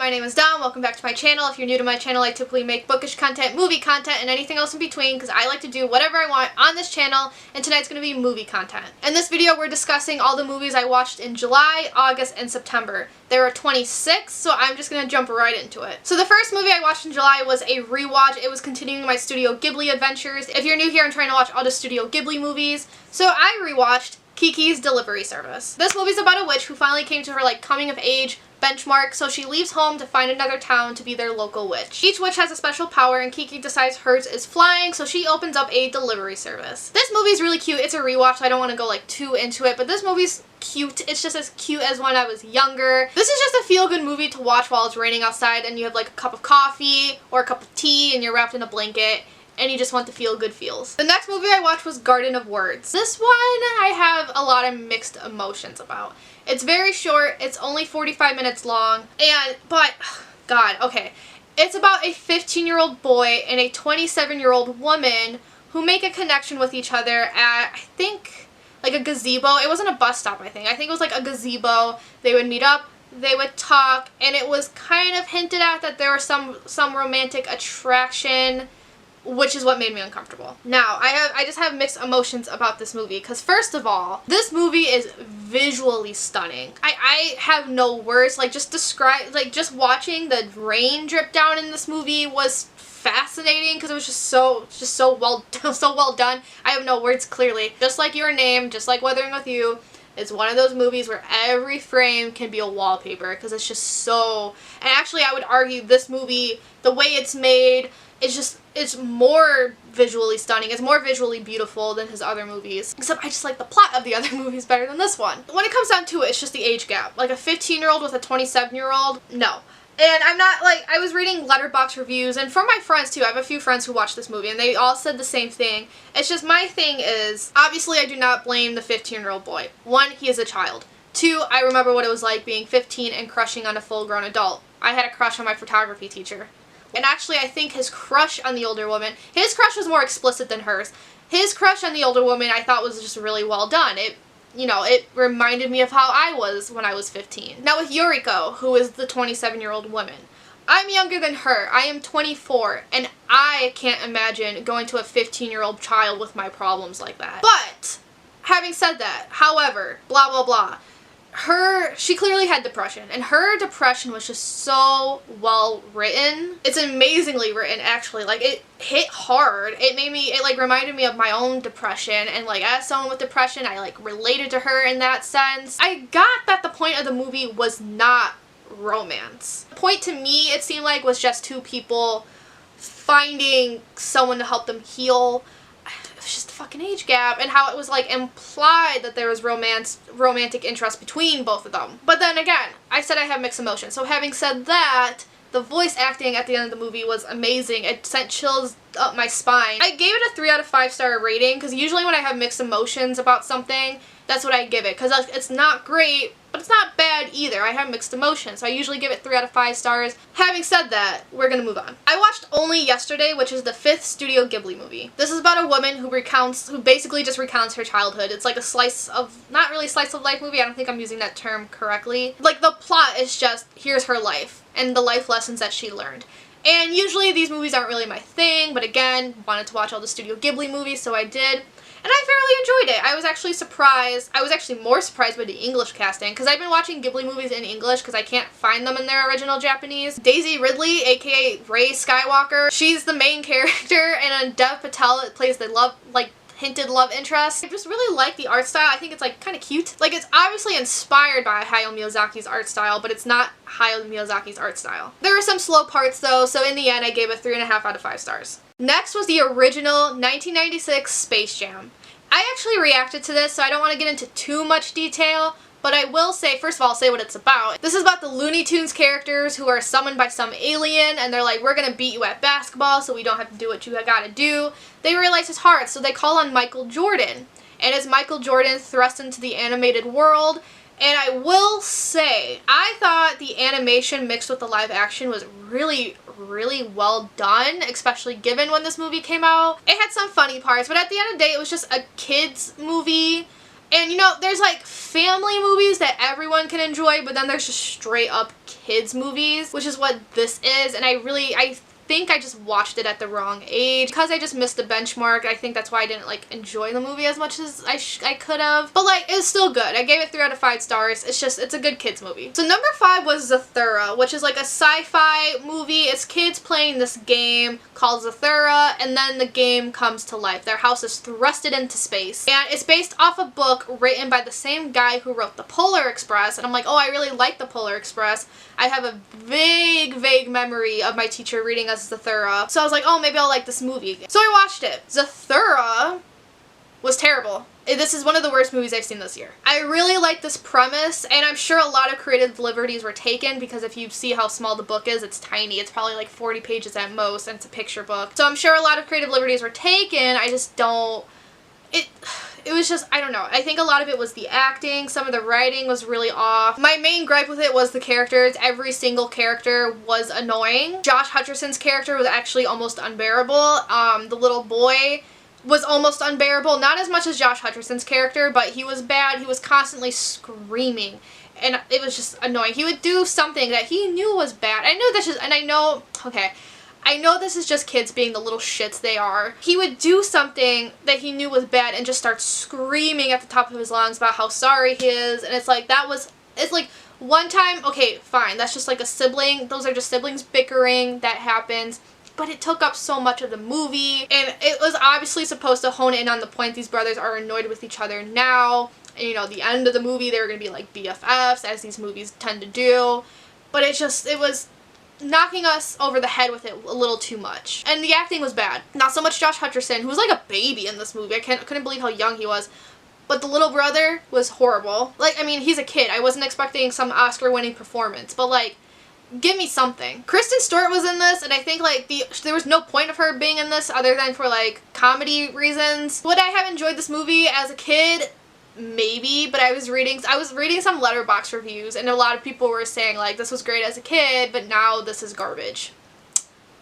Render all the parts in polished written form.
my name is Dom. Welcome back to my channel. If you're new to my channel, I typically make bookish content, movie content, and anything else in between because I like to do whatever I want on this channel, and tonight's going to be movie content. In this video, we're discussing all the movies I watched in July, August, and September. There are 26, so I'm just going to jump right into it. So the first movie I watched in July was a rewatch. It was continuing my Studio Ghibli adventures. If you're new here, I'm trying to watch all the Studio Ghibli movies. So I rewatched Kikis Delivery Service. This movie's about a witch who finally came to her coming of age benchmark, so she leaves home to find another town to be their local witch. Each witch has a special power and Kiki decides hers is flying, so she opens up a delivery service. This movie's really cute. It's a rewatch, so I don't want to go too into it, but this movie's cute. It's just as cute as when I was younger. This is just a feel-good movie to watch while it's raining outside and you have a cup of coffee or a cup of tea and you're wrapped in a blanket and you just want the feel-good feels. The next movie I watched was Garden of Words. This one I have a lot of mixed emotions about. It's very short, it's only 45 minutes long, but, God, okay. It's about a 15-year-old boy and a 27-year-old woman who make a connection with each other at, I think, a gazebo. It wasn't a bus stop, I think. I think it was a gazebo. They would meet up, they would talk, and it was kind of hinted at that there was some romantic attraction, which is what made me uncomfortable. Now, I just have mixed emotions about this movie, because first of all, this movie is visually stunning. I have no words, just watching the rain drip down in this movie was fascinating, because it was just so well done. I have no words, clearly. Just like Your Name, just like Weathering With You, it's one of those movies where every frame can be a wallpaper, because it's just so, and actually I would argue this movie, the way it's made, it's more visually stunning. It's more visually beautiful than his other movies. Except I just like the plot of the other movies better than this one. When it comes down to it, it's just the age gap. A 15-year-old with a 27-year-old, no. And I'm not, I was reading Letterboxd reviews, and from my friends too, I have a few friends who watched this movie, and they all said the same thing. It's just, my thing is, obviously I do not blame the 15-year-old boy. One, he is a child. Two, I remember what it was like being 15 and crushing on a full-grown adult. I had a crush on my photography teacher. And actually, I think his crush on the older woman, his crush was more explicit than hers. His crush on the older woman I thought was just really well done. It reminded me of how I was when I was 15. Now with Yoriko, who is the 27-year-old woman, I'm younger than her. I am 24, and I can't imagine going to a 15-year-old child with my problems like that. But, having said that, however, blah blah blah, she clearly had depression, and her depression was just so well written. It's amazingly written, actually. It hit hard. It reminded me of my own depression, and as someone with depression, I related to her in that sense. I got that the point of the movie was not romance. The point to me, it seemed was just two people finding someone to help them heal. It was just the fucking age gap, and how it was implied that there was romantic interest between both of them. But then again, I said I have mixed emotions. So having said that, the voice acting at the end of the movie was amazing. It sent chills up my spine. I gave it a 3 out of 5 star rating, because usually when I have mixed emotions about something, that's what I give it, because it's not great, but it's not bad either. I have mixed emotions, so I usually give it 3 out of 5 stars. Having said that, we're gonna move on. I watched Only Yesterday, which is the 5th Studio Ghibli movie. This is about a woman who basically just recounts her childhood. It's a slice of, not really slice of life movie, I don't think I'm using that term correctly. The plot is just, here's her life, and the life lessons that she learned. And usually these movies aren't really my thing, but again, wanted to watch all the Studio Ghibli movies, so I did. And I thoroughly enjoyed it. I was actually surprised. I was actually more surprised by the English casting, because I've been watching Ghibli movies in English because I can't find them in their original Japanese. Daisy Ridley, aka Rey Skywalker, she's the main character, and Dev Patel plays the hinted love interest. I just really like the art style. I think it's kind of cute. It's obviously inspired by Hayao Miyazaki's art style, but it's not Hayao Miyazaki's art style. There were some slow parts though, so in the end I gave it 3.5 out of 5 stars. Next was the original 1996 Space Jam. I actually reacted to this, so I don't want to get into too much detail, but I will say, first of all, I'll say what it's about. This is about the Looney Tunes characters who are summoned by some alien, and they're we're gonna beat you at basketball so we don't have to do what you gotta do. They realize it's hard, so they call on Michael Jordan. And as Michael Jordan thrust into the animated world, and I will say, I thought the animation mixed with the live action was really well done, especially given when this movie came out. It had some funny parts, but at the end of the day, it was just a kid's movie. And you know, there's like family movies that everyone can enjoy, but then there's just straight up kids movies, which is what this is. And I think I just watched it at the wrong age because I just missed the benchmark. I think that's why I didn't like enjoy the movie as much as I could have. But like, it was still good. I gave it 3 out of 5 stars. It's a good kids movie. So number 5 was Zathura, which is like a sci-fi movie. It's kids playing this game called Zathura, and then the game comes to life. Their house is thrusted into space. And it's based off a book written by the same guy who wrote The Polar Express. And I'm like, oh, I really like The Polar Express. I have a vague memory of my teacher reading us Zathura. So I was like, oh, maybe I'll like this movie. So I watched it. Zathura was terrible. This is one of the worst movies I've seen this year. I really like this premise, and I'm sure a lot of creative liberties were taken because if you see how small the book is, it's tiny. It's probably like 40 pages at most, and it's a picture book. So I'm sure a lot of creative liberties were taken. I just don't... It was just, I don't know. I think a lot of it was the acting. Some of the writing was really off. My main gripe with it was the characters. Every single character was annoying. Josh Hutcherson's character was actually almost unbearable. The little boy was almost unbearable. Not as much as Josh Hutcherson's character, but he was bad. He was constantly screaming. And it was just annoying. He would do something that he knew was bad. I know this is just kids being the little shits they are. He would do something that he knew was bad and just start screaming at the top of his lungs about how sorry he is. And it's like, it's like one time, okay, fine, that's just like a sibling. Those are just siblings bickering. That happens. But it took up so much of the movie. And it was obviously supposed to hone in on the point these brothers are annoyed with each other now. And you know, the end of the movie, they were going to be like BFFs, as these movies tend to do. But it was knocking us over the head with it a little too much. And the acting was bad. Not so much Josh Hutcherson, who was like a baby in this movie. I couldn't believe how young he was. But the little brother was horrible. Like, I mean, he's a kid. I wasn't expecting some Oscar-winning performance. But, like, give me something. Kristen Stewart was in this, and I think, like, there was no point of her being in this other than for, like, comedy reasons. Would I have enjoyed this movie as a kid? Maybe, but I was reading some Letterboxd reviews, and a lot of people were saying like this was great as a kid, but now this is garbage.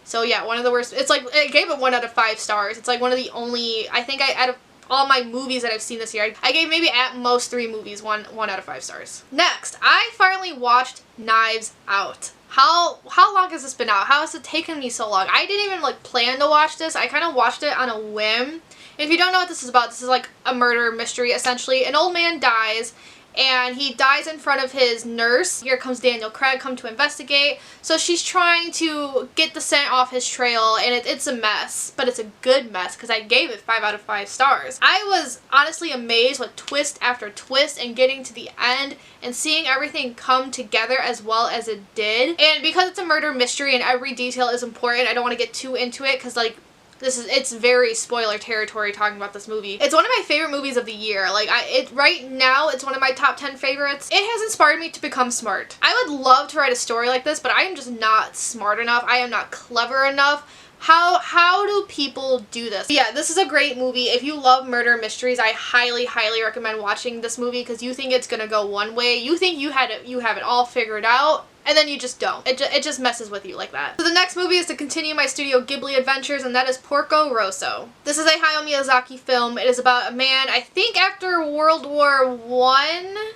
So yeah, one of the worst. It's like I gave it 1 out of 5 stars. It's like one of the only, I think out of all my movies that I've seen this year, I gave maybe at most 3 movies 1 out of 5 stars. Next, I finally watched Knives Out. How long has this been out? How has it taken me so long? I didn't even like plan to watch this. I kind of watched it on a whim. If you don't know what this is about, this is like a murder mystery, essentially. An old man dies, and he dies in front of his nurse. Here comes Daniel Craig, come to investigate. So she's trying to get the scent off his trail, and it's a mess. But it's a good mess, because I gave it 5 out of 5 stars. I was honestly amazed with twist after twist, and getting to the end, and seeing everything come together as well as it did. And because it's a murder mystery, and every detail is important, I don't want to get too into it, because like, it's very spoiler territory talking about this movie. It's one of my favorite movies of the year. Like, right now, it's one of my top 10 favorites. It has inspired me to become smart. I would love to write a story like this, but I am just not smart enough. I am not clever enough. How do people do this? But yeah, this is a great movie. If you love murder mysteries, I highly recommend watching this movie because you think it's gonna go one way. You think you have it all figured out, and then you just don't. It just messes with you like that. So the next movie is to continue my Studio Ghibli adventures, and that is Porco Rosso. This is a Hayao Miyazaki film. It is about a man, I think after World War I.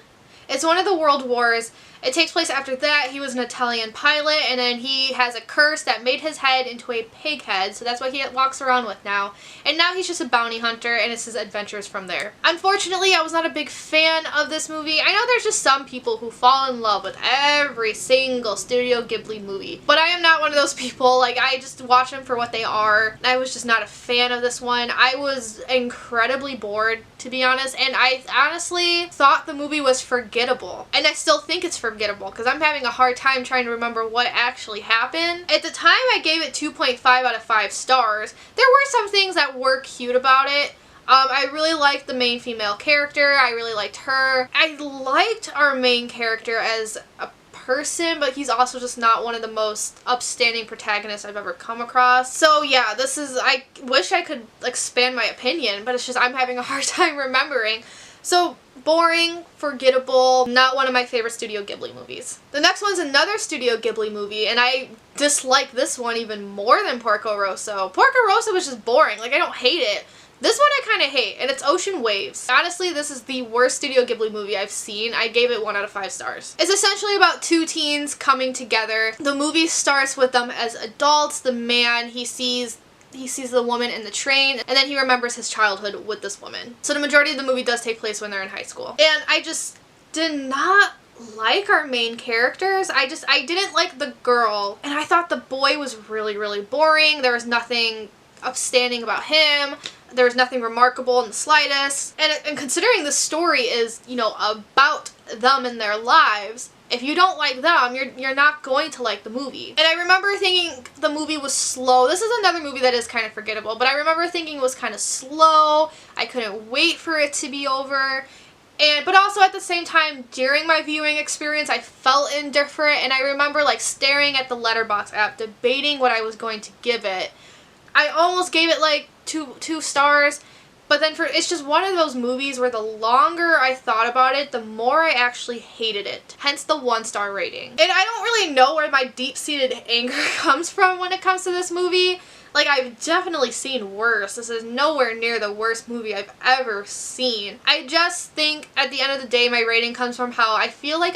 It's one of the world wars. It takes place after that. He was an Italian pilot, and then he has a curse that made his head into a pig head, so that's what he walks around with now. And now he's just a bounty hunter, and it's his adventures from there. Unfortunately, I was not a big fan of this movie. I know there's just some people who fall in love with every single Studio Ghibli movie, but I am not one of those people. Like, I just watch them for what they are. I was just not a fan of this one. I was incredibly bored, to be honest, and I honestly thought the movie was forgettable. And I still think it's forgettable because I'm having a hard time trying to remember what actually happened. At the time, I gave it 2.5 out of 5 stars. There were some things that were cute about it. I really liked the main female character. I really liked her. I liked our main character as a person, but he's also just not one of the most upstanding protagonists I've ever come across. So yeah, I wish I could expand my opinion, but it's just I'm having a hard time remembering. So boring, forgettable, not one of my favorite Studio Ghibli movies. The next one's another Studio Ghibli movie, and I dislike this one even more than Porco Rosso. Porco Rosso was just boring. Like, I don't hate it. This one I kind of hate, and it's Ocean Waves. Honestly, this is the worst Studio Ghibli movie I've seen. I gave it 1 out of 5 stars. It's essentially about 2 teens coming together. The movie starts with them as adults. The man, he sees the woman in the train, and then he remembers his childhood with this woman. So the majority of the movie does take place when they're in high school. And I just did not like our main characters. I didn't like the girl, and I thought the boy was really, really boring. There was nothing upstanding about him. There was nothing remarkable in the slightest. And considering the story is, you know, about them and their lives, if you don't like them, you're not going to like the movie. And I remember thinking the movie was slow. This is another movie that is kind of forgettable, but I remember thinking it was kind of slow. I couldn't wait for it to be over. But also at the same time, during my viewing experience, I felt indifferent, and I remember like staring at the Letterboxd app, debating what I was going to give it. I almost gave it like two stars, but then it's just one of those movies where the longer I thought about it, the more I actually hated it. Hence the 1-star rating. And I don't really know where my deep-seated anger comes from when it comes to this movie. Like, I've definitely seen worse. This is nowhere near the worst movie I've ever seen. I just think at the end of the day, my rating comes from how I feel like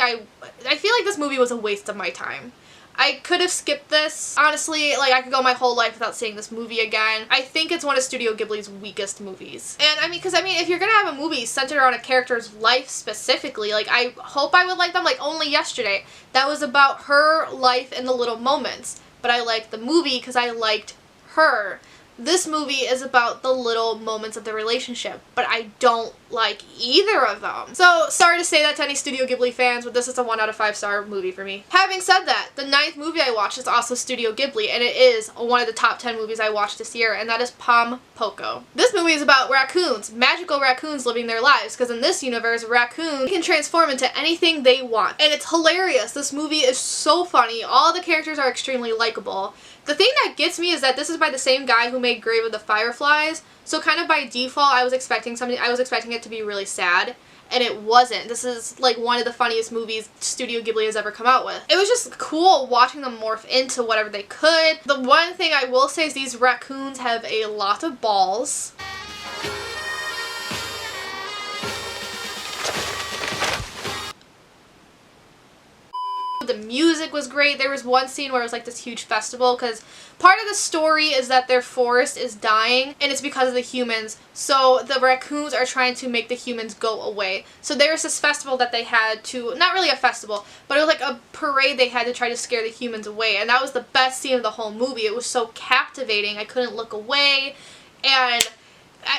this movie was a waste of my time. I could have skipped this. Honestly, like, I could go my whole life without seeing this movie again. I think it's one of Studio Ghibli's weakest movies. And I mean, if you're gonna have a movie centered around a character's life specifically, like, I hope I would like them. Like, Only Yesterday, that was about her life in the little moments. But I liked the movie because I liked her. This movie is about the little moments of the relationship, but I don't like either of them. So, sorry to say that to any Studio Ghibli fans, but this is a 1 out of 5 star movie for me. Having said that, the 9th movie I watched is also Studio Ghibli, and it is one of the top 10 movies I watched this year, and that is PomPoco. This movie is about raccoons, magical raccoons living their lives, because in this universe, raccoons can transform into anything they want. And it's hilarious. This movie is so funny. All the characters are extremely likable. The thing that gets me is that this is by the same guy who made Grave of the Fireflies, so kind of by default I was expecting it to be really sad, and it wasn't. This is like one of the funniest movies Studio Ghibli has ever come out with. It was just cool watching them morph into whatever they could. The one thing I will say is these raccoons have a lot of balls. The music was great. There was one scene where it was like this huge festival, because part of the story is that their forest is dying, and it's because of the humans. So the raccoons are trying to make the humans go away. So there was this festival that they had to, not really a festival, but it was like a parade they had to try to scare the humans away. And that was the best scene of the whole movie. It was so captivating. I couldn't look away, and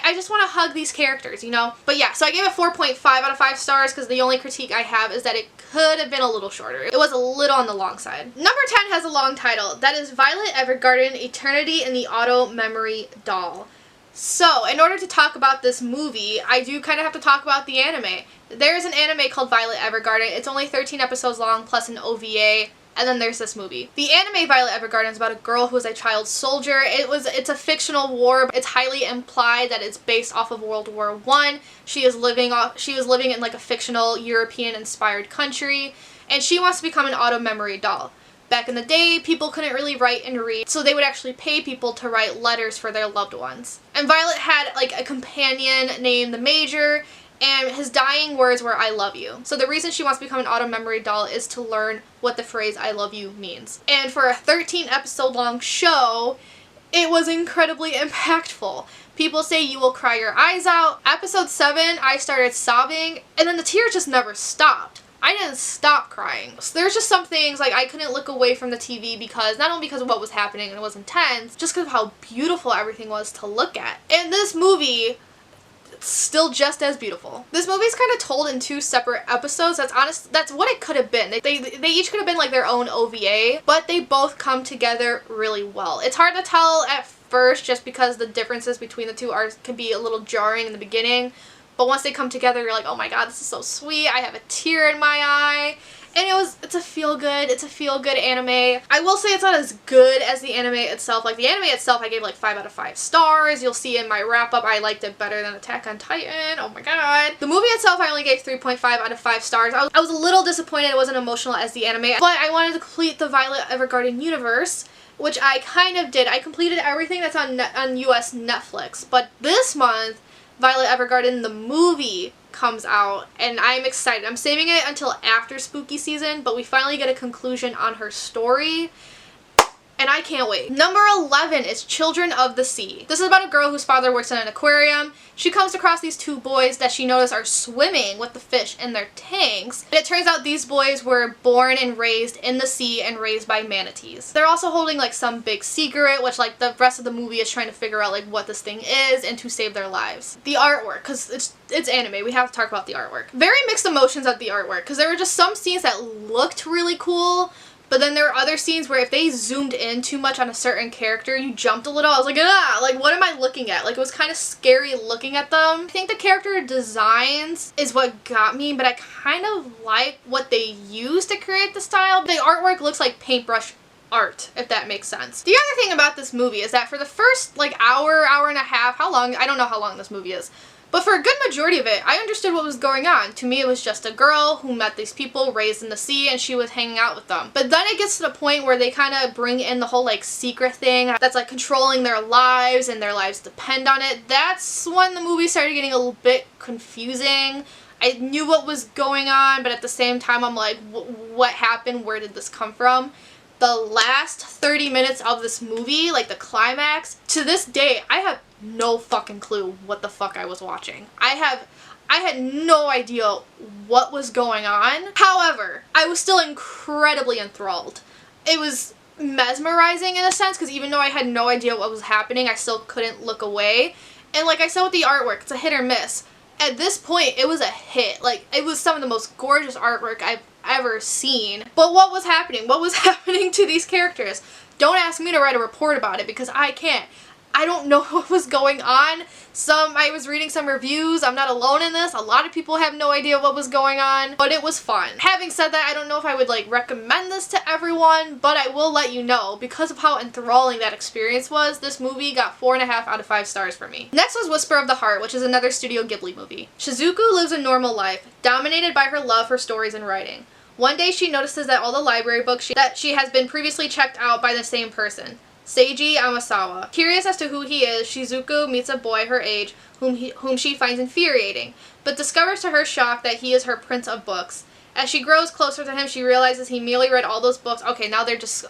I just want to hug these characters, you know? But yeah, so I gave it 4.5 out of 5 stars because the only critique I have is that it could have been a little shorter. It was a little on the long side. Number 10 has a long title. That is Violet Evergarden, Eternity in the Auto Memory Doll. So, in order to talk about this movie, I do kind of have to talk about the anime. There is an anime called Violet Evergarden. It's only 13 episodes long plus an OVA. And then there's this movie. The anime Violet Evergarden is about a girl who is a child soldier. It's a fictional war. It's highly implied that it's based off of World War I. She was living in like a fictional European-inspired country, and she wants to become an auto memory doll. Back in the day, people couldn't really write and read, so they would actually pay people to write letters for their loved ones. And Violet had like a companion named the Major, and his dying words were, "I love you." So the reason she wants to become an auto memory doll is to learn what the phrase "I love you" means. And for a 13 episode long show, it was incredibly impactful. People say you will cry your eyes out. Episode 7, I started sobbing, and then the tears just never stopped. I didn't stop crying. So there's just some things, like I couldn't look away from the TV because, not only because of what was happening and it was intense, just because of how beautiful everything was to look at. And this movie, still just as beautiful. This movie's kind of told in 2 separate episodes. That's what it could have been. They each could have been like their own OVA, but they both come together really well. It's hard to tell at first just because the differences between the two can be a little jarring in the beginning, but once they come together, you're like, oh my god, this is so sweet. I have a tear in my eye. And it's a feel good anime. I will say it's not as good as the anime itself. Like the anime itself I gave like 5 out of 5 stars. You'll see in my wrap up I liked it better than Attack on Titan. Oh my god. The movie itself I only gave 3.5 out of 5 stars. I was a little disappointed it wasn't emotional as the anime, but I wanted to complete the Violet Evergarden universe, which I kind of did. I completed everything that's on US Netflix, but this month Violet Evergarden the movie comes out and I'm excited. I'm saving it until after spooky season, but we finally get a conclusion on her story and I can't wait. Number 11 is Children of the Sea. This is about a girl whose father works in an aquarium. She comes across these 2 boys that she noticed are swimming with the fish in their tanks. And it turns out these boys were born and raised in the sea and raised by manatees. They're also holding like some big secret, which like the rest of the movie is trying to figure out like what this thing is and to save their lives. The artwork, because it's anime, we have to talk about the artwork. Very mixed emotions of the artwork, because there were just some scenes that looked really cool, but then there were other scenes where if they zoomed in too much on a certain character, you jumped a little. I was like, ah, like what am I looking at? Like it was kind of scary looking at them. I think the character designs is what got me, but I kind of like what they used to create the style. The artwork looks like paintbrush art, if that makes sense. The other thing about this movie is that for the first like hour and a half, how long? I don't know how long this movie is. But for a good majority of it, I understood what was going on. To me, it was just a girl who met these people raised in the sea and she was hanging out with them. But then it gets to the point where they kind of bring in the whole like secret thing that's like controlling their lives and their lives depend on it. That's when the movie started getting a little bit confusing. I knew what was going on, but at the same time, I'm like, what happened? Where did this come from? The last 30 minutes of this movie, like the climax, to this day, I have no fucking clue what the fuck I was watching. I had no idea what was going on. However, I was still incredibly enthralled. It was mesmerizing in a sense, because even though I had no idea what was happening, I still couldn't look away. And like I said with the artwork, it's a hit or miss. At this point, it was a hit. Like, it was some of the most gorgeous artwork I've ever seen. But what was happening? What was happening to these characters? Don't ask me to write a report about it, because I can't. I don't know what was going on. I was reading some reviews. I'm not alone in this. A lot of people have no idea what was going on, but it was fun. Having said that, I don't know if I would like recommend this to everyone, but I will let you know, because of how enthralling that experience was, this movie got 4.5 out of 5 stars for me. Next was Whisper of the Heart, which is another Studio Ghibli movie. Shizuku lives a normal life, dominated by her love for stories and writing. One day she notices that all the library books that she has been previously checked out by the same person, Seiji Amasawa. Curious as to who he is, Shizuku meets a boy her age whom she finds infuriating, but discovers to her shock that he is her prince of books. As she grows closer to him, she realizes he merely read all those books. Okay, now they're just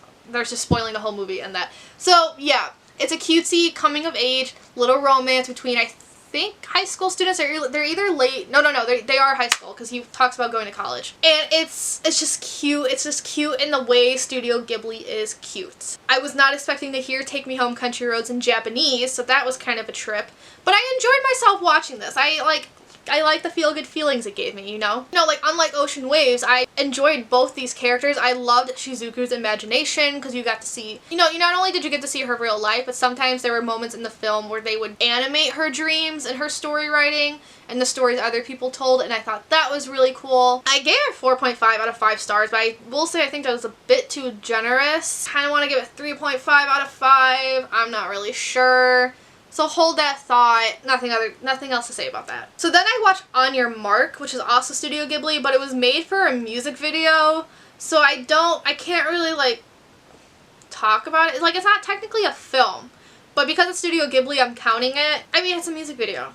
spoiling the whole movie and that. So yeah, it's a cutesy coming of age little romance between I think high school students. They're either late. No, they are high school, because he talks about going to college. And it's just cute. It's just cute in the way Studio Ghibli is cute. I was not expecting to hear Take Me Home Country Roads in Japanese, so that was kind of a trip. But I enjoyed myself watching this. I like the feel-good feelings it gave me, you know? Like, unlike Ocean Waves, I enjoyed both these characters. I loved Shizuku's imagination, because you got to see, you not only did you get to see her real life, but sometimes there were moments in the film where they would animate her dreams and her story writing and the stories other people told, and I thought that was really cool. I gave it 4.5 out of 5 stars, but I will say I think that was a bit too generous. I kind of want to give it 3.5 out of 5. I'm not really sure. So hold that thought. Nothing else to say about that. So then I watched On Your Mark, which is also Studio Ghibli, but it was made for a music video. So I can't really like talk about it. Like, it's not technically a film, but because it's Studio Ghibli, I'm counting it. I mean, it's a music video.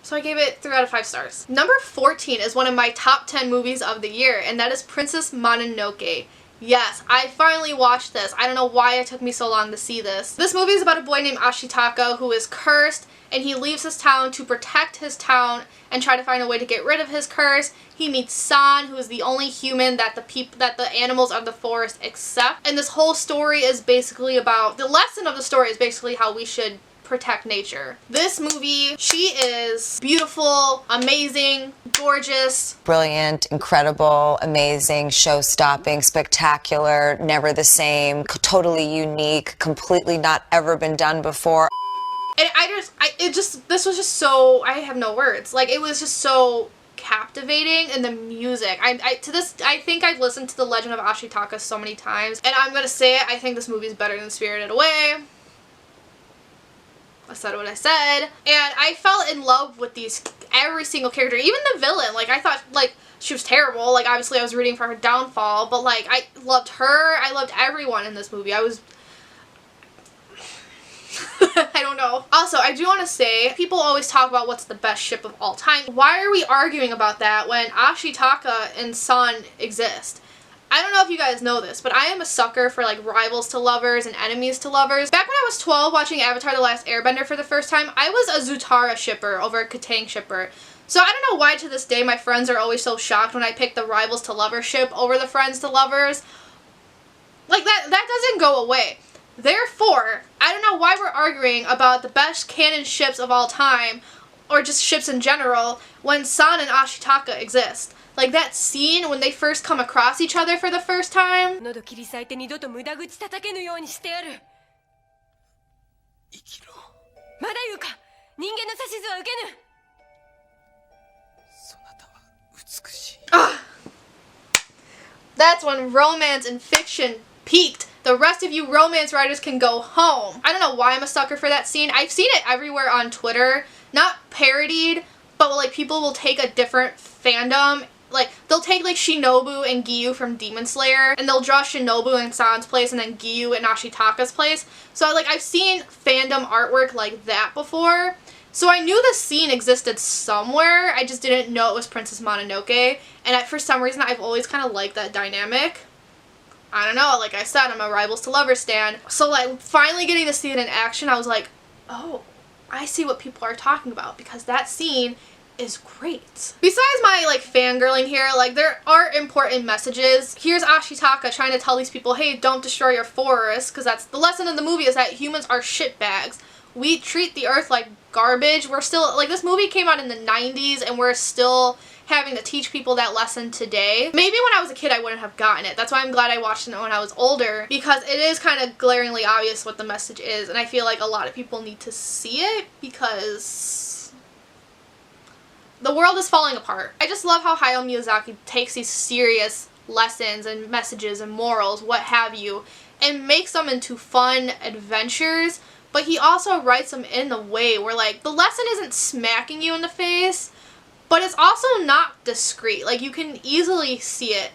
So I gave it 3 out of 5 stars. Number 14 is one of my top 10 movies of the year, and that is Princess Mononoke. Yes, I finally watched this. I don't know why it took me so long to see this. This movie is about a boy named Ashitaka who is cursed, and he leaves his town to protect his town and try to find a way to get rid of his curse. He meets San, who is the only human that the animals of the forest accept. And this whole story is basically about, the lesson of the story is basically how we should protect nature. This movie, she is beautiful, amazing, gorgeous. Brilliant, incredible, amazing, show-stopping, spectacular, never the same, totally unique, completely not ever been done before. And this was just so, I have no words. Like, it was just so captivating, and the music. I think I've listened to The Legend of Ashitaka so many times, and I'm gonna say it, I think this movie is better than Spirited Away. I said what I said. And I fell in love with every single character, even the villain. Like, I thought, like, she was terrible. Like, obviously I was rooting for her downfall, but, like, I loved her. I loved everyone in this movie. I don't know. Also, I do want to say, people always talk about what's the best ship of all time. Why are we arguing about that when Ashitaka and Sun exist? I don't know if you guys know this, but I am a sucker for, like, rivals to lovers and enemies to lovers. Back when I was 12 watching Avatar The Last Airbender for the first time, I was a Zathura shipper over a Katang shipper. So I don't know why to this day my friends are always so shocked when I pick the rivals to lovers ship over the friends to lovers. Like, that doesn't go away. Therefore, I don't know why we're arguing about the best canon ships of all time, or just ships in general, when San and Ashitaka exist. Like, that scene when they first come across each other for the first time. That's when romance and fiction peaked. The rest of you romance writers can go home. I don't know why I'm a sucker for that scene. I've seen it everywhere on Twitter. Not parodied, but, like, people will take a different fandom. Like, they'll take, like, Shinobu and Giyu from Demon Slayer, and they'll draw Shinobu in San's place and then Giyu in Ashitaka's place. So, like, I've seen fandom artwork like that before. So I knew the scene existed somewhere. I just didn't know it was Princess Mononoke. And for some reason, I've always kind of liked that dynamic. I don't know, like I said, I'm a rivals to lovers stan. So, like, finally getting to see it in action, I was like, oh, I see what people are talking about, because that scene is great. Besides my, like, fangirling here, like, there are important messages. Here's Ashitaka trying to tell these people, hey, don't destroy your forest, because that's the lesson of the movie, is that humans are shitbags. We treat the earth like garbage. We're still, like, this movie came out in the 90s, and we're still having to teach people that lesson today. Maybe when I was a kid I wouldn't have gotten it. That's why I'm glad I watched it when I was older, because it is kind of glaringly obvious what the message is, and I feel like a lot of people need to see it, because the world is falling apart. I just love how Hayao Miyazaki takes these serious lessons and messages and morals, what have you, and makes them into fun adventures, but he also writes them in a way where, like, the lesson isn't smacking you in the face, but it's also not discreet. Like, you can easily see it.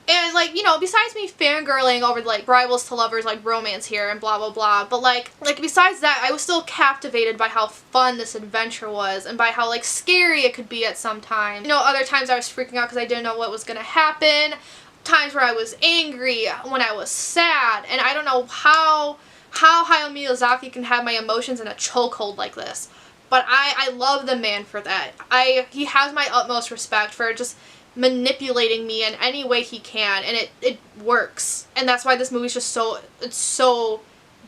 And, like, you know, besides me fangirling over, like, rivals to lovers, like, romance here and blah, blah, blah, but, like, besides that, I was still captivated by how fun this adventure was, and by how, like, scary it could be at some times. You know, other times I was freaking out because I didn't know what was gonna happen, times where I was angry, when I was sad, and I don't know how Hayao Miyazaki can have my emotions in a chokehold like this. But I love the man for that. He has my utmost respect for just manipulating me in any way he can, and it works. And that's why this movie's just so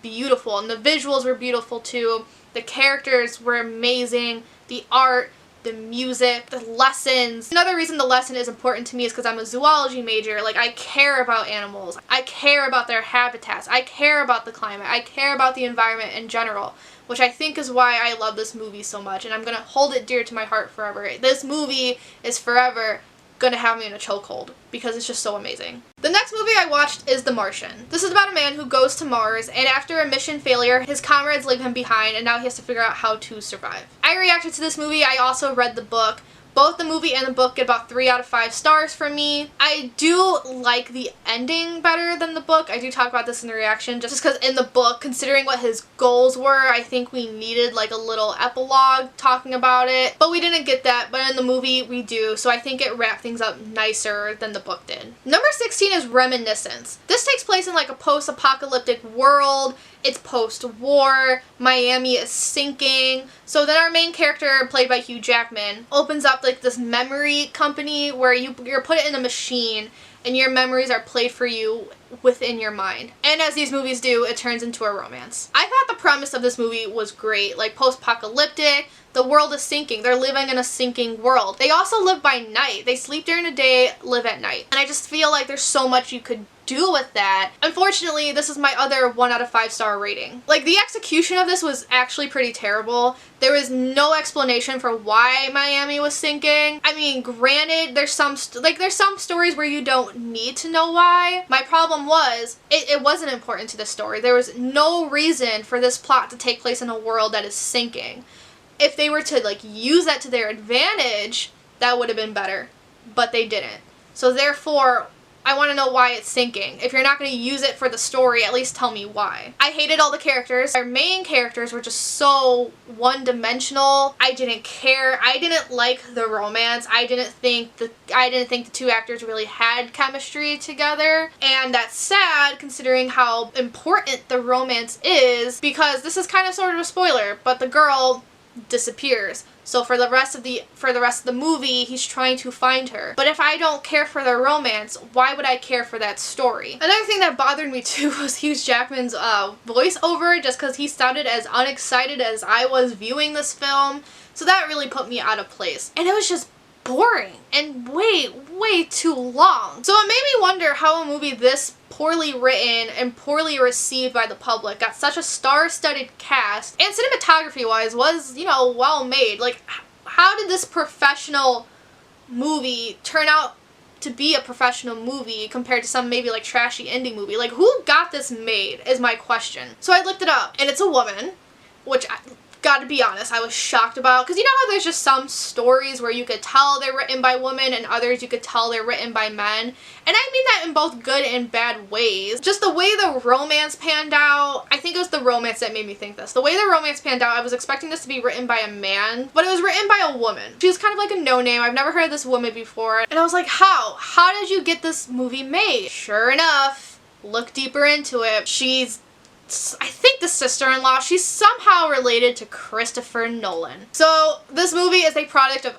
beautiful. And the visuals were beautiful too. The characters were amazing. The art, the music, the lessons. Another reason the lesson is important to me is because I'm a zoology major. Like, I care about animals. I care about their habitats. I care about the climate. I care about the environment in general, which I think is why I love this movie so much, and I'm gonna hold it dear to my heart forever. This movie is forever gonna have me in a chokehold because it's just so amazing. The next movie I watched is The Martian. This is about a man who goes to Mars, and after a mission failure, his comrades leave him behind, and now he has to figure out how to survive. I reacted to this movie. I also read the book. Both the movie and the book get about 3 out of 5 stars from me. I do like the ending better than the book. I do talk about this in the reaction, just because in the book, considering what his goals were, I think we needed, like, a little epilogue talking about it. But we didn't get that, but in the movie we do, so I think it wrapped things up nicer than the book did. Number 16 is Reminiscence. This takes place in, like, a post-apocalyptic world. It's post-war, Miami is sinking, so then our main character, played by Hugh Jackman, opens up, like, this memory company where you're put in a machine and your memories are played for you within your mind. And as these movies do, it turns into a romance. I thought the premise of this movie was great, like, post-apocalyptic, The world is sinking. They're living in a sinking world. They also live by night. They sleep during the day, live at night. And I just feel like there's so much you could do with that. Unfortunately, this is my other 1 out of 5 star rating. Like, the execution of this was actually pretty terrible. There was no explanation for why Miami was sinking. I mean, granted, there's some stories where you don't need to know why. My problem was, it wasn't important to the story. There was no reason for this plot to take place in a world that is sinking. If they were to, like, use that to their advantage, that would have been better. But they didn't. So therefore, I want to know why it's sinking. If you're not going to use it for the story, at least tell me why. I hated all the characters. Our main characters were just so one-dimensional. I didn't care. I didn't like the romance. I didn't think the 2 actors really had chemistry together. And that's sad considering how important the romance is, because this is kind of sort of a spoiler, but the girl disappears. So for the rest of the movie, he's trying to find her. But if I don't care for their romance, why would I care for that story? Another thing that bothered me too was Hugh Jackman's voiceover, just because he sounded as unexcited as I was viewing this film. So that really put me out of place. And it was just boring and way too long. So it made me wonder how a movie this poorly written and poorly received by the public got such a star-studded cast, and cinematography wise was, you know, well made. Like, how did this professional movie turn out to be a professional movie compared to some maybe like trashy indie movie? Like, who got this made is my question. So I looked it up, and it's a woman, which gotta be honest, I was shocked about, because you know how there's just some stories where you could tell they're written by women and others you could tell they're written by men, and I mean that in both good and bad ways. Just the way the romance panned out, I think it was the romance that made me think this. The way the romance panned out, I was expecting this to be written by a man, but it was written by a woman. She was kind of like a no-name. I've never heard of this woman before, and I was like, how did you get this movie made? Sure enough, look deeper into it, she's, I think, the sister-in-law. She's somehow related to Christopher Nolan. So this movie is a product of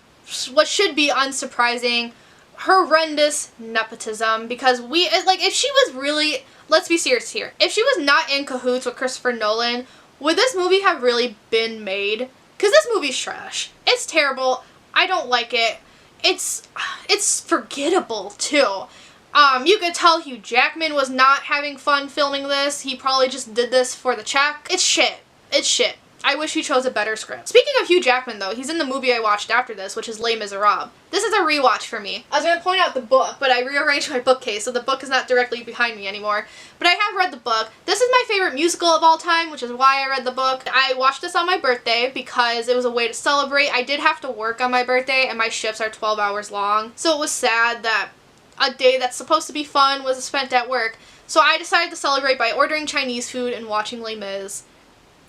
what should be unsurprising, horrendous nepotism, because if she was really, let's be serious here, if she was not in cahoots with Christopher Nolan, would this movie have really been made? Because this movie's trash. It's terrible. I don't like it. It's forgettable too. You could tell Hugh Jackman was not having fun filming this. He probably just did this for the check. It's shit. It's shit. I wish he chose a better script. Speaking of Hugh Jackman though, he's in the movie I watched after this, which is Les Miserables. This is a rewatch for me. I was going to point out the book, but I rearranged my bookcase, so the book is not directly behind me anymore. But I have read the book. This is my favorite musical of all time, which is why I read the book. I watched this on my birthday because it was a way to celebrate. I did have to work on my birthday, and my shifts are 12 hours long, so it was sad that a day that's supposed to be fun was spent at work. So I decided to celebrate by ordering Chinese food and watching Les Mis.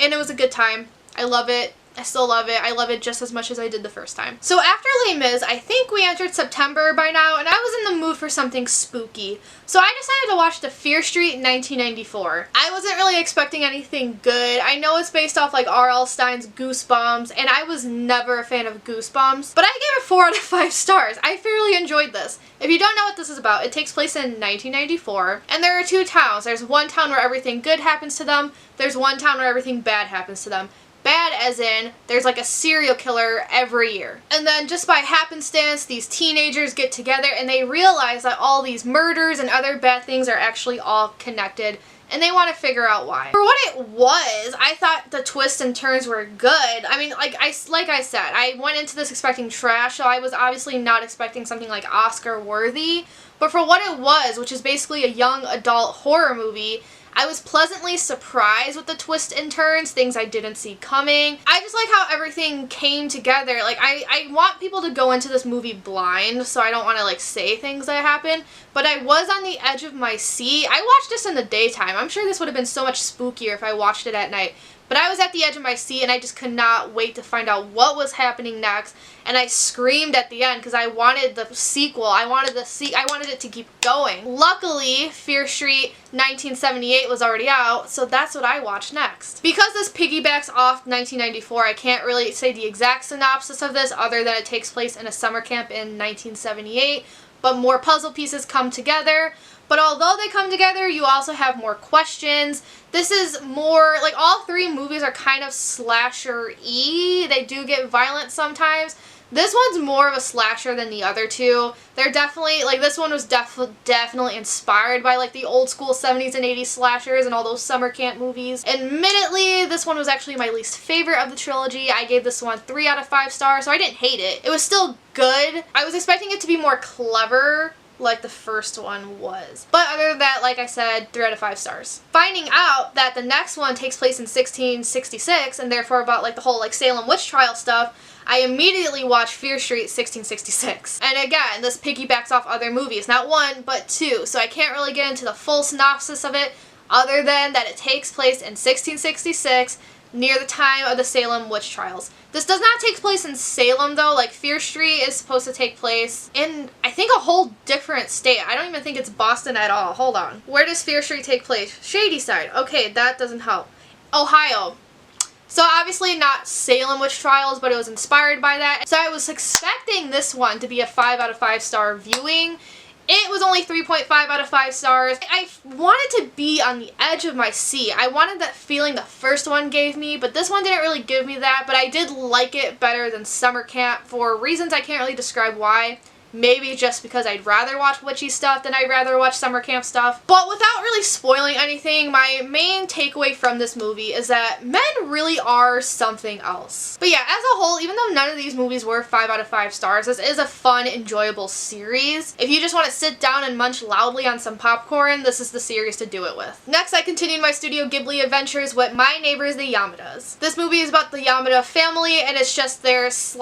And it was a good time. I love it. I still love it. I love it just as much as I did the first time. So after Les Mis, I think we entered September by now, and I was in the mood for something spooky. So I decided to watch The Fear Street in 1994. I wasn't really expecting anything good. I know it's based off like R.L. Stein's Goosebumps, and I was never a fan of Goosebumps, but I gave it 4 out of 5 stars. I thoroughly enjoyed this. If you don't know what this is about, it takes place in 1994, and there are 2 towns. There's one town where everything good happens to them. There's one town where everything bad happens to them. Bad as in, there's like a serial killer every year. And then just by happenstance, these teenagers get together and they realize that all these murders and other bad things are actually all connected, and they want to figure out why. For what it was, I thought the twists and turns were good. I mean, like I said, I went into this expecting trash, so I was obviously not expecting something like Oscar worthy. But for what it was, which is basically a young adult horror movie, I was pleasantly surprised with the twists and turns, things I didn't see coming. I just like how everything came together. Like, I want people to go into this movie blind, so I don't want to, like, say things that happen. But I was on the edge of my seat. I watched this in the daytime. I'm sure this would have been so much spookier if I watched it at night. But I was at the edge of my seat, and I just could not wait to find out what was happening next. And I screamed at the end because I wanted the sequel. I wanted it to keep going. Luckily, Fear Street 1978 was already out, so that's what I watched next. Because this piggybacks off 1994, I can't really say the exact synopsis of this other than it takes place in a summer camp in 1978. but more puzzle pieces come together. But although they come together, you also have more questions. This is more, like, all three movies are kind of slasher-y. They do get violent sometimes. This one's more of a slasher than the other two. They're definitely, like, this one was definitely inspired by, like, the old school 70s and 80s slashers and all those summer camp movies. Admittedly, this one was actually my least favorite of the trilogy. I gave this one 3 out of 5 stars, so I didn't hate it. It was still good. I was expecting it to be more clever, like the first one was. But other than that, like I said, 3 out of 5 stars. Finding out that the next one takes place in 1666, and therefore about, like, the whole, like, Salem witch trial stuff, I immediately watched Fear Street 1666. And again, this piggybacks off other movies. Not 1, but 2. So I can't really get into the full synopsis of it, other than that it takes place in 1666, near the time of the Salem witch trials. This does not take place in Salem, though. Like, Fear Street is supposed to take place in, I think, a whole different state. I don't even think it's Boston at all. Hold on. Where does Fear Street take place? Shadyside. Okay, that doesn't help. Ohio. So obviously not Salem witch trials, but it was inspired by that. So I was expecting this one to be a 5 out of 5 star viewing. It was only 3.5 out of 5 stars. I wanted to be on the edge of my seat. I wanted that feeling the first one gave me, but this one didn't really give me that. But I did like it better than summer camp for reasons I can't really describe why. Maybe just because I'd rather watch witchy stuff than I'd rather watch summer camp stuff. But without really spoiling anything, my main takeaway from this movie is that men really are something else. But yeah, as a whole, even though none of these movies were 5 out of 5 stars, this is a fun, enjoyable series. If you just want to sit down and munch loudly on some popcorn, this is the series to do it with. Next, I continued my Studio Ghibli adventures with My Neighbors the Yamadas. This movie is about the Yamada family, and it's just their it's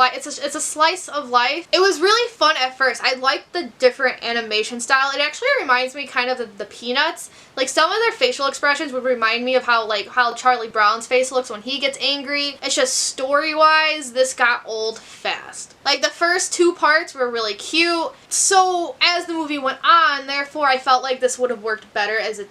a slice of life. It was really fun at first. I liked the different animation style. It actually reminds me kind of the Peanuts. Like, some of their facial expressions would remind me of how Charlie Brown's face looks when he gets angry. It's just story-wise, this got old fast. Like, the first 2 parts were really cute. So as the movie went on, therefore I felt like this would have worked better as a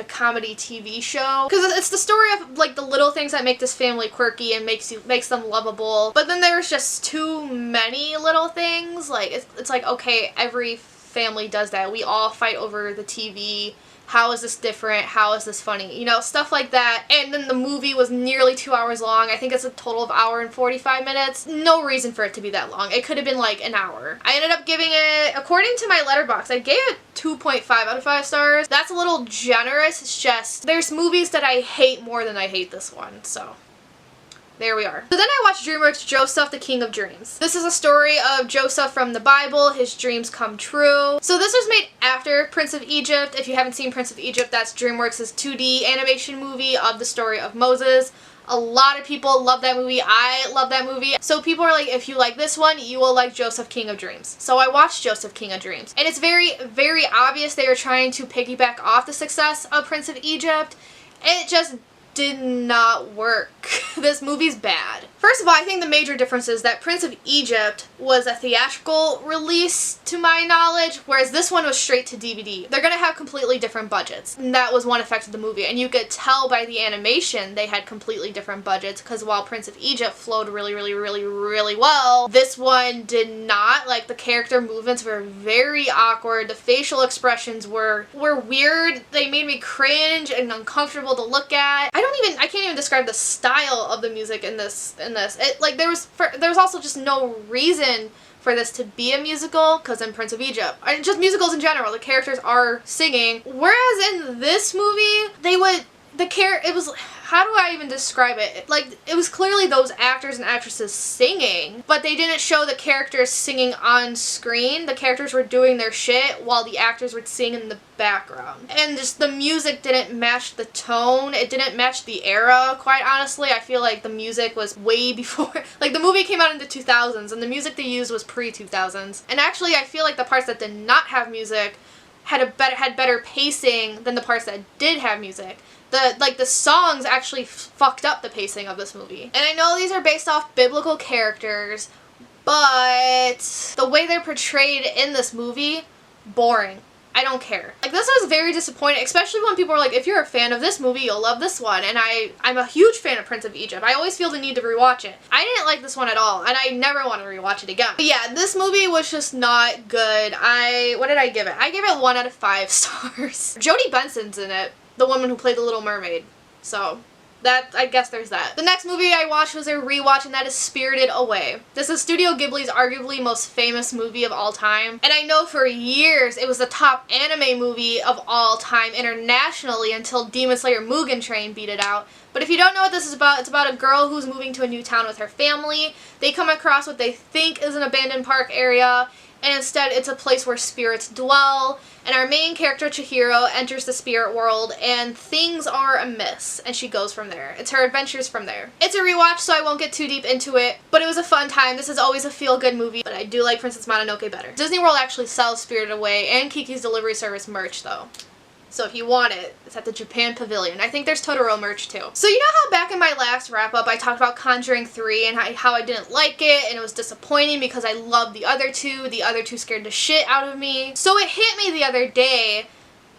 comedy TV show, because it's the story of, like, the little things that make this family quirky and makes them lovable. But then there's just too many little things. Like, it's like, okay, every family does that. We all fight over the TV. How is this different? How is this funny? You know, stuff like that. And then the movie was nearly 2 hours long. I think it's a total of 1 hour and 45 minutes. No reason for it to be that long. It could have been like an hour. I ended up giving it, according to my letterbox, I gave it 2.5 out of 5 stars. That's a little generous. It's just, there's movies that I hate more than I hate this one, so there we are. So then I watched DreamWorks' Joseph, the King of Dreams. This is a story of Joseph from the Bible, his dreams come true. So this was made after Prince of Egypt. If you haven't seen Prince of Egypt, that's DreamWorks' 2D animation movie of the story of Moses. A lot of people love that movie. I love that movie. So people are like, if you like this one, you will like Joseph, King of Dreams. So I watched Joseph, King of Dreams. And it's very, very obvious they were trying to piggyback off the success of Prince of Egypt. And it just did not work. This movie's bad. First of all, I think the major difference is that Prince of Egypt was a theatrical release, to my knowledge, whereas this one was straight to DVD. They're gonna have completely different budgets. And that was one effect of the movie. And you could tell by the animation they had completely different budgets, because while Prince of Egypt flowed really, really, really, really well, this one did not. Like, the character movements were very awkward. The facial expressions were weird. They made me cringe and uncomfortable to look at. I can't even describe the style of the music in this. There was also just no reason for this to be a musical, because in Prince of Egypt, and just musicals in general, the characters are singing. Whereas in this movie, it was, how do I even describe it? Like, it was clearly those actors and actresses singing, but they didn't show the characters singing on screen. The characters were doing their shit while the actors would sing in the background. And just the music didn't match the tone. It didn't match the era, quite honestly. I feel like the music was way before, like, the movie came out in the 2000s, and the music they used was pre-2000s. And actually, I feel like the parts that did not have music had better pacing than the parts that did have music. The songs actually fucked up the pacing of this movie. And I know these are based off biblical characters, but the way they're portrayed in this movie, boring. I don't care. Like, this was very disappointing, especially when people were like, if you're a fan of this movie, you'll love this one. And I'm a huge fan of Prince of Egypt. I always feel the need to rewatch it. I didn't like this one at all, and I never want to rewatch it again. But yeah, this movie was just not good. What did I give it? I gave it 1 out of 5 stars. Jodie Benson's in it, the woman who played the Little Mermaid. So I guess there's that. The next movie I watched was a rewatch, and that is Spirited Away. This is Studio Ghibli's arguably most famous movie of all time, and I know for years it was the top anime movie of all time internationally until Demon Slayer Mugen Train beat it out. But if you don't know what this is about, it's about a girl who's moving to a new town with her family. They come across what they think is an abandoned park area, and instead it's a place where spirits dwell, and our main character Chihiro enters the spirit world and things are amiss, and she goes from there. It's her adventures from there. It's a rewatch, so I won't get too deep into it, but it was a fun time. This is always a feel-good movie, but I do like Princess Mononoke better. Disney World actually sells Spirited Away and Kikis Delivery Service merch though. So if you want it, it's at the Japan Pavilion. I think there's Totoro merch too. So you know how back in my last wrap-up I talked about Conjuring 3 and how I didn't like it and it was disappointing because I loved the other two. The other two scared the shit out of me. So it hit me the other day.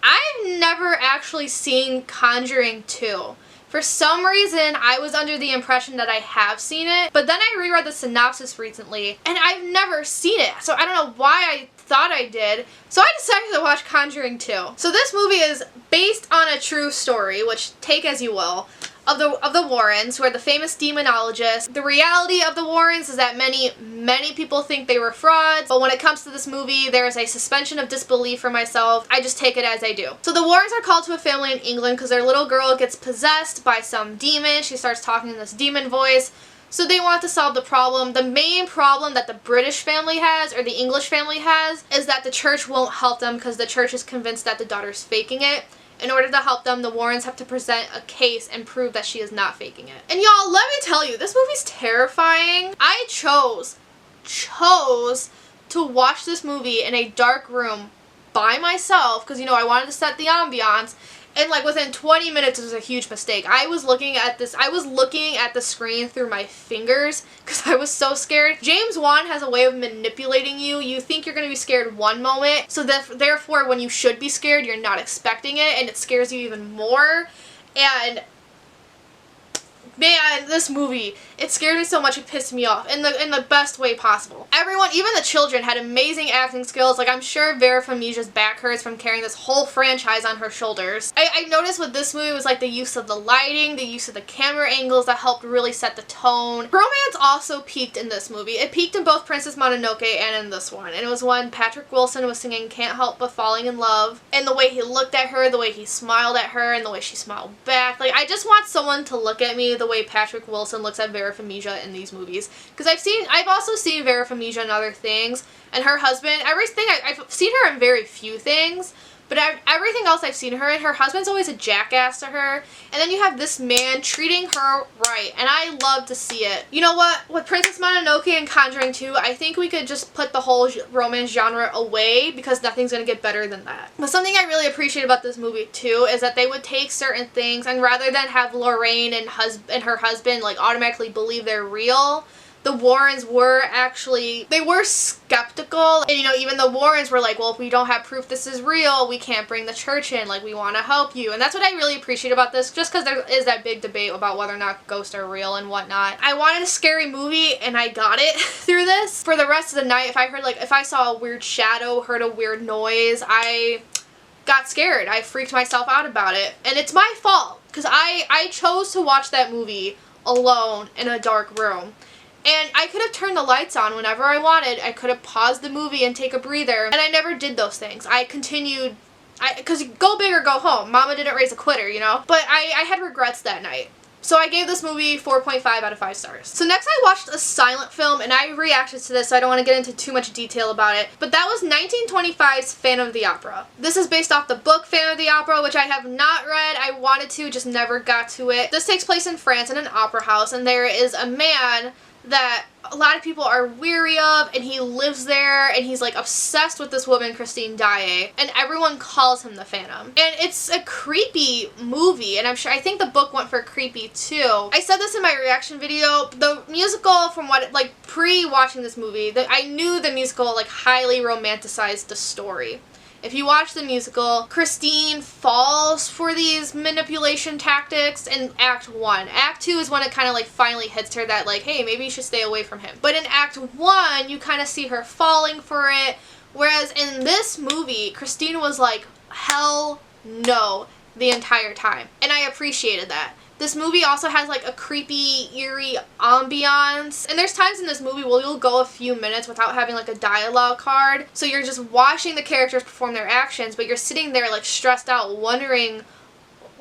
I've never actually seen Conjuring 2. For some reason, I was under the impression that I have seen it, but then I reread the synopsis recently, and I've never seen it, so I don't know why I thought I did, so I decided to watch Conjuring 2. So this movie is based on a true story, which take as you will, of the Warrens, who are the famous demonologists. The reality of the Warrens is that many people think they were frauds, but when it comes to this movie, there is a suspension of disbelief for myself. I just take it as I do. So the Warrens are called to a family in England because their little girl gets possessed by some demon. She starts talking in this demon voice. So they want to solve the problem. The main problem that the British family has, or the English family has, is that the church won't help them because the church is convinced that the daughter's faking it. In order to help them, the Warrens have to present a case and prove that she is not faking it. And y'all, let me tell you, this movie's terrifying. I chose to watch this movie in a dark room by myself because, you know, I wanted to set the ambiance. And like within 20 minutes it was a huge mistake. I was looking at the screen through my fingers because I was so scared. James Wan has a way of manipulating you. You think you're going to be scared one moment, so therefore when you should be scared, you're not expecting it, and it scares you even more. And man, this movie, it scared me so much it pissed me off in the best way possible. Everyone, even the children, had amazing acting skills. Like, I'm sure Vera Farmiga's back hurts from carrying this whole franchise on her shoulders. I noticed with this movie was like the use of the lighting, the use of the camera angles that helped really set the tone. Romance also peaked in this movie. It peaked in both Princess Mononoke and in this one. And it was when Patrick Wilson was singing Can't Help But Falling in Love. And the way he looked at her, the way he smiled at her, and the way she smiled back. Like, I just want someone to look at me the way Patrick Wilson looks at Vera Farmiga in these movies, because I've also seen Vera Farmiga in other things, and her husband, I've seen her in very few things, but everything else I've seen her in, her husband's always a jackass to her, and then you have this man treating her right, and I love to see it. You know what? With Princess Mononoke and Conjuring 2, I think we could just put the whole romance genre away because nothing's going to get better than that. But something I really appreciate about this movie too is that they would take certain things, and rather than have Lorraine and her husband like automatically believe they're real, the Warrens were skeptical, and you know, even the Warrens were like, well, if we don't have proof this is real, we can't bring the church in, like, we want to help you. And that's what I really appreciate about this, just because there is that big debate about whether or not ghosts are real and whatnot. I wanted a scary movie, and I got it through this. For the rest of the night, if I saw a weird shadow, heard a weird noise, I got scared. I freaked myself out about it, and it's my fault, because I chose to watch that movie alone in a dark room. And I could have turned the lights on whenever I wanted. I could have paused the movie and take a breather. And I never did those things. I continued, because go big or go home. Mama didn't raise a quitter, you know? But I had regrets that night. So I gave this movie 4.5 out of 5 stars. So next I watched a silent film, and I reacted to this, so I don't want to get into too much detail about it. But that was 1925's Phantom of the Opera. This is based off the book Phantom of the Opera, which I have not read. I wanted to, just never got to it. This takes place in France in an opera house, and there is a man that a lot of people are weary of, and he lives there, and he's like obsessed with this woman, Christine Daae, and everyone calls him the Phantom. And it's a creepy movie, and I think the book went for creepy too. I said this in my reaction video, the musical, from what, like, pre-watching this movie, I knew the musical, like, highly romanticized the story. If you watch the musical, Christine falls for these manipulation tactics in Act 1. Act 2 is when it kind of like finally hits her that like, hey, maybe you should stay away from him. But in Act 1, you kind of see her falling for it. Whereas in this movie, Christine was like, hell no, the entire time. And I appreciated that. This movie also has like a creepy, eerie ambiance. And there's times in this movie where you'll go a few minutes without having like a dialogue card. So you're just watching the characters perform their actions, but you're sitting there like stressed out wondering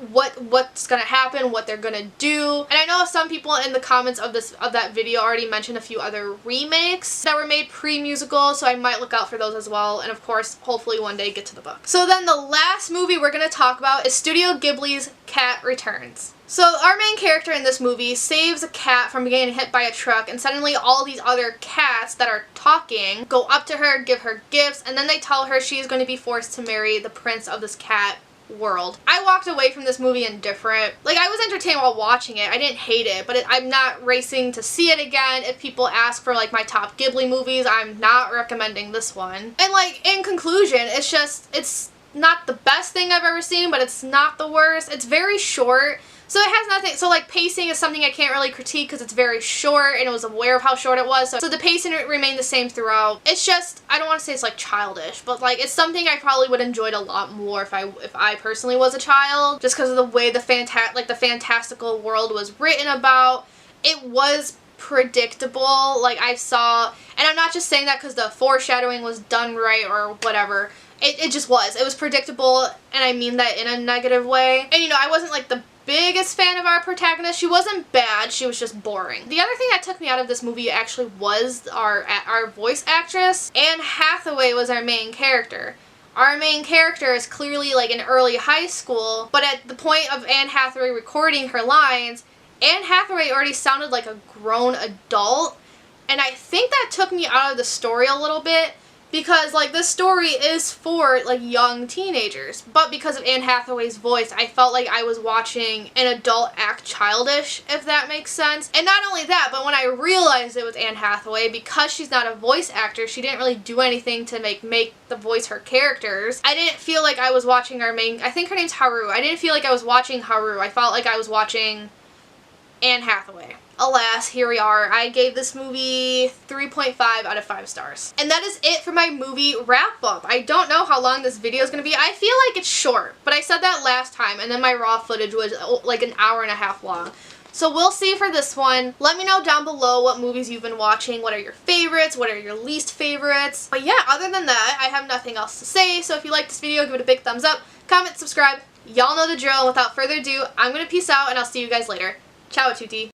what's gonna happen, what they're gonna do. And I know some people in the comments of that video already mentioned a few other remakes that were made pre-musical, so I might look out for those as well, and of course hopefully one day get to the book. So then the last movie we're gonna talk about is Studio Ghibli's Cat Returns. So our main character in this movie saves a cat from getting hit by a truck, and suddenly all these other cats that are talking go up to her, give her gifts, and then they tell her she is going to be forced to marry the prince of this cat world. I walked away from this movie indifferent. Like, I was entertained while watching it. I didn't hate it, but I'm not racing to see it again. If people ask for like my top Ghibli movies, I'm not recommending this one. And like, in conclusion, it's not the best thing I've ever seen, but it's not the worst. It's very short. So it has nothing, so like pacing is something I can't really critique because it's very short and I was aware of how short it was. So the pacing remained the same throughout. It's just, I don't want to say it's like childish, but like it's something I probably would enjoy a lot more if I personally was a child, just because of the way the fantastical world was written about. It was predictable, like I saw, and I'm not just saying that because the foreshadowing was done right or whatever. It just was. It was predictable, and I mean that in a negative way. And you know, I wasn't like the biggest fan of our protagonist. She wasn't bad, she was just boring. The other thing that took me out of this movie actually was our voice actress. Anne Hathaway was our main character. Our main character is clearly like in early high school, but at the point of Anne Hathaway recording her lines, Anne Hathaway already sounded like a grown adult, and I think that took me out of the story a little bit. Because, like, this story is for, like, young teenagers. But because of Anne Hathaway's voice, I felt like I was watching an adult act childish, if that makes sense. And not only that, but when I realized it was Anne Hathaway, because she's not a voice actor, she didn't really do anything to make the voice her characters. I didn't feel like I was watching our main... I think her name's Haru. I didn't feel like I was watching Haru. I felt like I was watching Anne Hathaway. Alas, here we are. I gave this movie 3.5 out of 5 stars. And that is it for my movie wrap-up. I don't know how long this video is going to be. I feel like it's short, but I said that last time, and then my raw footage was like an hour and a half long. So we'll see for this one. Let me know down below what movies you've been watching, what are your favorites, what are your least favorites. But yeah, other than that, I have nothing else to say. So if you like this video, give it a big thumbs up, comment, subscribe. Y'all know the drill. Without further ado, I'm going to peace out, and I'll see you guys later. Ciao a tutti.